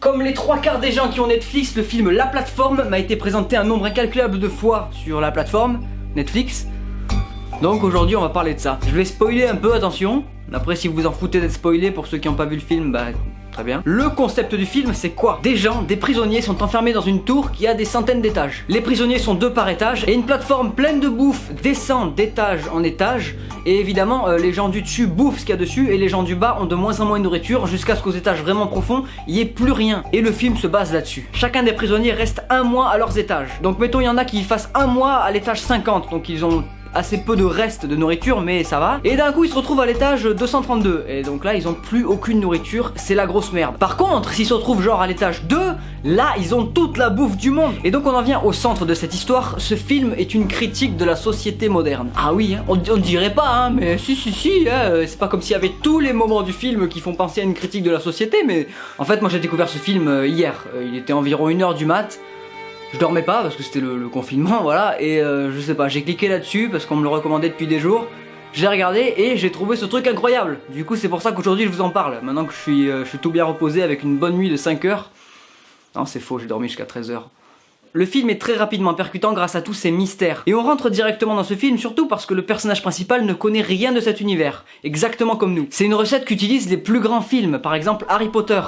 Comme les 3/4 des gens qui ont Netflix, le film La Plateforme m'a été présenté un nombre incalculable de fois sur la plateforme Netflix. Donc aujourd'hui on va parler de ça. Je vais spoiler un peu, attention. Après si vous vous en foutez d'être spoilé, pour ceux qui n'ont pas vu le film, bah très bien. Le concept du film c'est quoi? Des prisonniers sont enfermés dans une tour qui a des centaines d'étages. Les prisonniers sont 2 par étage et une plateforme pleine de bouffe descend d'étage en étage. Et évidemment les gens du dessus bouffent ce qu'il y a dessus et les gens du bas ont de moins en moins de nourriture jusqu'à ce qu'aux étages vraiment profonds il n'y ait plus rien. Et le film se base là-dessus. Chacun des prisonniers reste 1 mois à leurs étages. Donc mettons il y en a qui fassent 1 mois à l'étage 50, donc ils ont assez peu de restes de nourriture, mais ça va. Et d'un coup ils se retrouvent à l'étage 232 et donc là ils ont plus aucune nourriture, c'est la grosse merde. Par contre s'ils se retrouvent genre à l'étage 2, là ils ont toute la bouffe du monde. Et donc on en vient au centre de cette histoire. Ce film est une critique de la société moderne. Ah oui, hein, on dirait pas hein, mais si hein, c'est pas comme s'il y avait tous les moments du film qui font penser à une critique de la société. Mais en fait moi j'ai découvert ce film hier, il était environ 1h du mat. Je dormais pas parce que c'était le confinement, voilà, et je sais pas, j'ai cliqué là-dessus parce qu'on me le recommandait depuis des jours. J'ai regardé et j'ai trouvé ce truc incroyable. Du coup c'est pour ça qu'aujourd'hui je vous en parle. Maintenant que je suis tout bien reposé avec une bonne nuit de 5 heures. Non c'est faux, j'ai dormi jusqu'à 13 heures. Le film est très rapidement percutant grâce à tous ces mystères. Et on rentre directement dans ce film surtout parce que le personnage principal ne connaît rien de cet univers. Exactement comme nous. C'est une recette qu'utilisent les plus grands films, par exemple Harry Potter.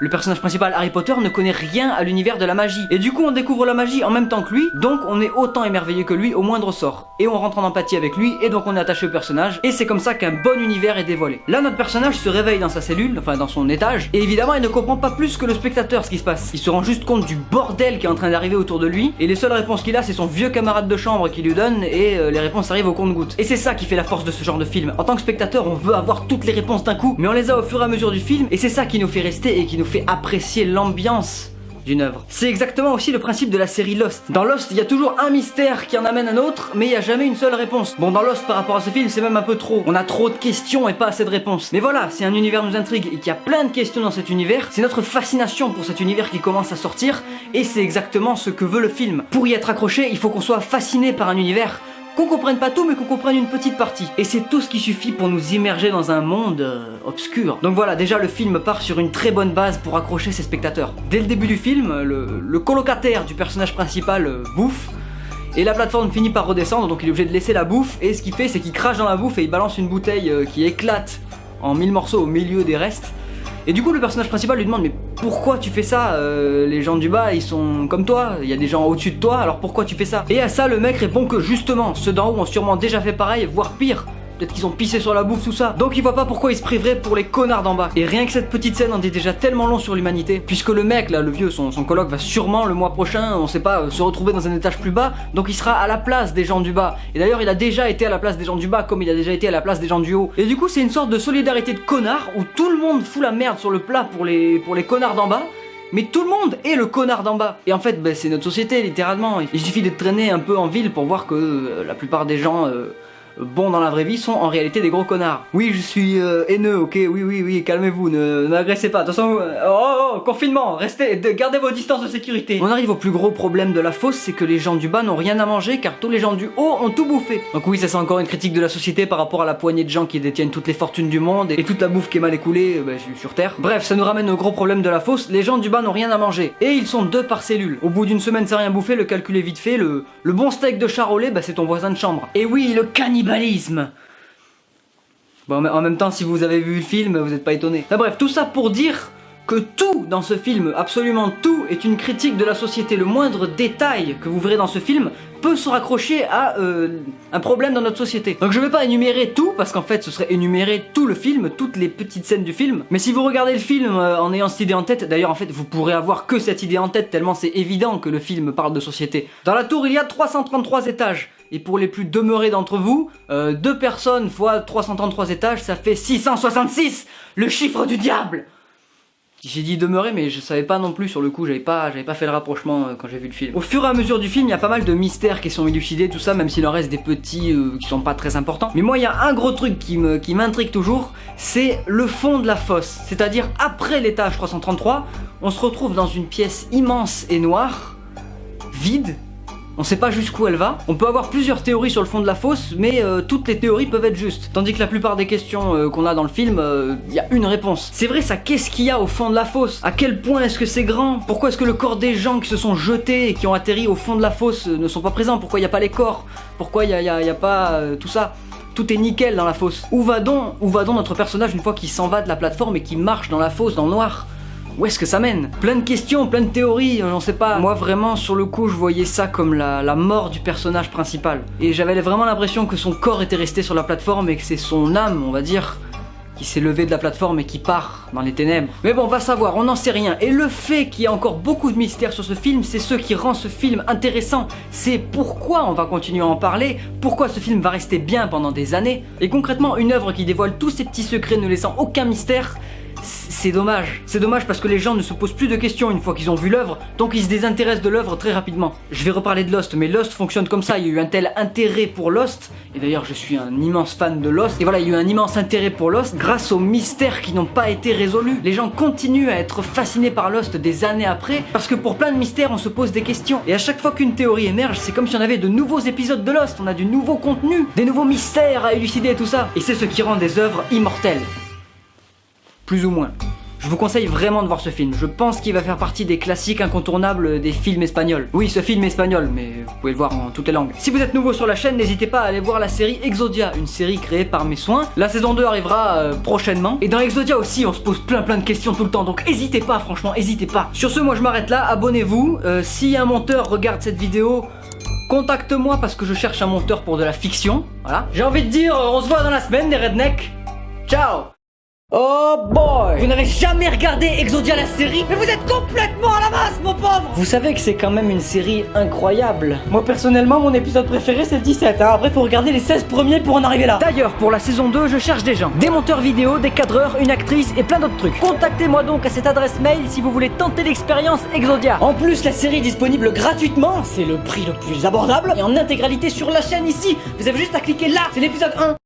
Le personnage principal Harry Potter ne connaît rien à l'univers de la magie. Et du coup on découvre la magie en même temps que lui, donc on est autant émerveillé que lui au moindre sort. Et on rentre en empathie avec lui et donc on est attaché au personnage. Et c'est comme ça qu'un bon univers est dévoilé. Là notre personnage se réveille dans sa cellule, enfin dans son étage. Et évidemment il ne comprend pas plus que le spectateur ce qui se passe. Il se rend juste compte du bordel qui est en train d'arriver autour de lui. Et les seules réponses qu'il a c'est son vieux camarade de chambre qui lui donne. Et les réponses arrivent au compte-gouttes. Et c'est ça qui fait la force de ce genre de film. En tant que spectateur on veut avoir toutes les réponses d'un coup, mais on les a au fur et à mesure du film. Et c'est ça qui nous fait rester et qui nous fait apprécier l'ambiance d'une œuvre. C'est exactement aussi le principe de la série Lost. Dans Lost, il y a toujours un mystère qui en amène un autre, mais il n'y a jamais une seule réponse. Bon, dans Lost, par rapport à ce film, c'est même un peu trop. On a trop de questions et pas assez de réponses. Mais voilà, si un univers nous intrigue et qu'il y a plein de questions dans cet univers, c'est notre fascination pour cet univers qui commence à sortir, et c'est exactement ce que veut le film. Pour y être accroché, il faut qu'on soit fasciné par un univers, qu'on comprenne pas tout mais qu'on comprenne une petite partie. Et c'est tout ce qui suffit pour nous immerger dans un monde obscur. Donc voilà, déjà le film part sur une très bonne base pour accrocher ses spectateurs. Dès le début du film, le colocataire du personnage principal bouffe. Et la plateforme finit par redescendre, donc il est obligé de laisser la bouffe. Et ce qu'il fait, c'est qu'il crache dans la bouffe et il balance une bouteille qui éclate en 1000 morceaux au milieu des restes. Et du coup le personnage principal lui demande mais pourquoi tu fais ça, les gens du bas ils sont comme toi, il y a des gens au-dessus de toi, alors pourquoi tu fais ça? Et à ça le mec répond que justement ceux d'en haut ont sûrement déjà fait pareil, voire pire. Peut-être qu'ils ont pissé sur la bouffe, tout ça. Donc il voit pas pourquoi il se priverait pour les connards d'en bas. Et rien que cette petite scène en dit déjà tellement long sur l'humanité. Puisque le mec, là, le vieux, son coloc, va sûrement le mois prochain, on sait pas, se retrouver dans un étage plus bas. Donc il sera à la place des gens du bas. Et d'ailleurs il a déjà été à la place des gens du bas comme il a déjà été à la place des gens du haut. Et du coup c'est une sorte de solidarité de connards où tout le monde fout la merde sur le plat pour les connards d'en bas. Mais tout le monde est le connard d'en bas. Et en fait bah, c'est notre société littéralement. Il suffit d'être traîné un peu en ville pour voir que la plupart des gens bons dans la vraie vie sont en réalité des gros connards. Oui je suis haineux, ok, oui, calmez-vous, ne m'agressez pas. De toute façon, confinement, gardez vos distances de sécurité. On arrive au plus gros problème de la fosse, c'est que les gens du bas n'ont rien à manger car tous les gens du haut ont tout bouffé. Donc oui ça c'est encore une critique de la société par rapport à la poignée de gens qui détiennent toutes les fortunes du monde et toute la bouffe qui est mal écoulée sur terre. Bref, ça nous ramène au gros problème de la fosse, les gens du bas n'ont rien à manger. Et ils sont 2 par cellule. Au bout d'une semaine sans rien bouffer, le calcul est vite fait, le bon steak de charolais, bah c'est ton voisin de chambre. Et oui, le cannibalisme. Bon, mais en même temps, si vous avez vu le film, vous n'êtes pas étonné. Enfin, bref, tout ça pour dire que tout dans ce film, absolument tout, est une critique de la société. Le moindre détail que vous verrez dans ce film peut se raccrocher à un problème dans notre société. Donc je vais pas énumérer tout, parce qu'en fait ce serait énumérer tout le film, toutes les petites scènes du film. Mais si vous regardez le film en ayant cette idée en tête, d'ailleurs en fait vous pourrez avoir que cette idée en tête tellement c'est évident que le film parle de société. Dans la tour il y a 333 étages. Et pour les plus demeurés d'entre vous, 2 personnes fois 333 étages, ça fait 666, le chiffre du diable. J'ai dit demeurer mais je savais pas non plus sur le coup, j'avais pas fait le rapprochement quand j'ai vu le film. Au fur et à mesure du film, il y a pas mal de mystères qui sont élucidés, tout ça, même s'il en reste des petits qui sont pas très importants. Mais moi il y a un gros truc qui m'intrigue toujours, c'est le fond de la fosse. C'est-à-dire après l'étage 333, on se retrouve dans une pièce immense et noire, vide, On sait pas jusqu'où elle va. On peut avoir plusieurs théories sur le fond de la fosse, mais toutes les théories peuvent être justes. Tandis que la plupart des questions qu'on a dans le film, il y a une réponse. C'est vrai ça, qu'est-ce qu'il y a au fond de la fosse? À quel point est-ce que c'est grand? Pourquoi est-ce que le corps des gens qui se sont jetés et qui ont atterri au fond de la fosse ne sont pas présents? Pourquoi il n'y a pas les corps? Pourquoi il y a pas tout ça? Tout est nickel dans la fosse. Où va donc notre personnage une fois qu'il s'en va de la plateforme et qu'il marche dans la fosse, dans le noir? Où est-ce que ça mène? Plein de questions, plein de théories, j'en sais pas. Moi vraiment, sur le coup, je voyais ça comme la mort du personnage principal. Et j'avais vraiment l'impression que son corps était resté sur la plateforme et que c'est son âme, on va dire, qui s'est levé de la plateforme et qui part dans les ténèbres. Mais bon, on va savoir, on n'en sait rien. Et le fait qu'il y ait encore beaucoup de mystères sur ce film, c'est ce qui rend ce film intéressant. C'est pourquoi on va continuer à en parler, pourquoi ce film va rester bien pendant des années. Et concrètement, une œuvre qui dévoile tous ses petits secrets ne laissant aucun mystère, c'est dommage. C'est dommage parce que les gens ne se posent plus de questions une fois qu'ils ont vu l'œuvre, donc ils se désintéressent de l'œuvre très rapidement. Je vais reparler de Lost, mais Lost fonctionne comme ça. Il y a eu un tel intérêt pour Lost, et d'ailleurs je suis un immense fan de Lost, et voilà, il y a eu un immense intérêt pour Lost grâce aux mystères qui n'ont pas été résolus. Les gens continuent à être fascinés par Lost des années après, parce que pour plein de mystères on se pose des questions. Et à chaque fois qu'une théorie émerge, c'est comme si on avait de nouveaux épisodes de Lost, on a du nouveau contenu, des nouveaux mystères à élucider et tout ça. Et c'est ce qui rend des œuvres immortelles. Plus ou moins. Je vous conseille vraiment de voir ce film. Je pense qu'il va faire partie des classiques incontournables des films espagnols. Oui, ce film est espagnol, mais vous pouvez le voir en toutes les langues. Si vous êtes nouveau sur la chaîne, n'hésitez pas à aller voir la série Exodia, une série créée par mes soins. La saison 2 arrivera prochainement. Et dans Exodia aussi, on se pose plein de questions tout le temps, donc n'hésitez pas, franchement, n'hésitez pas. Sur ce, moi je m'arrête là, abonnez-vous. Si un monteur regarde cette vidéo, contacte-moi parce que je cherche un monteur pour de la fiction. Voilà. J'ai envie de dire, on se voit dans la semaine, les rednecks. Ciao! Oh boy! Vous n'avez jamais regardé Exodia la série? Mais vous êtes complètement à la masse, mon pauvre! Vous savez que c'est quand même une série incroyable. Moi personnellement, mon épisode préféré c'est le 17, hein. Après faut regarder les 16 premiers pour en arriver là. D'ailleurs, pour la saison 2, je cherche des gens. Des monteurs vidéo, des cadreurs, une actrice et plein d'autres trucs. Contactez-moi donc à cette adresse mail si vous voulez tenter l'expérience Exodia. En plus, la série est disponible gratuitement, c'est le prix le plus abordable, et en intégralité sur la chaîne ici. Vous avez juste à cliquer là, c'est l'épisode 1.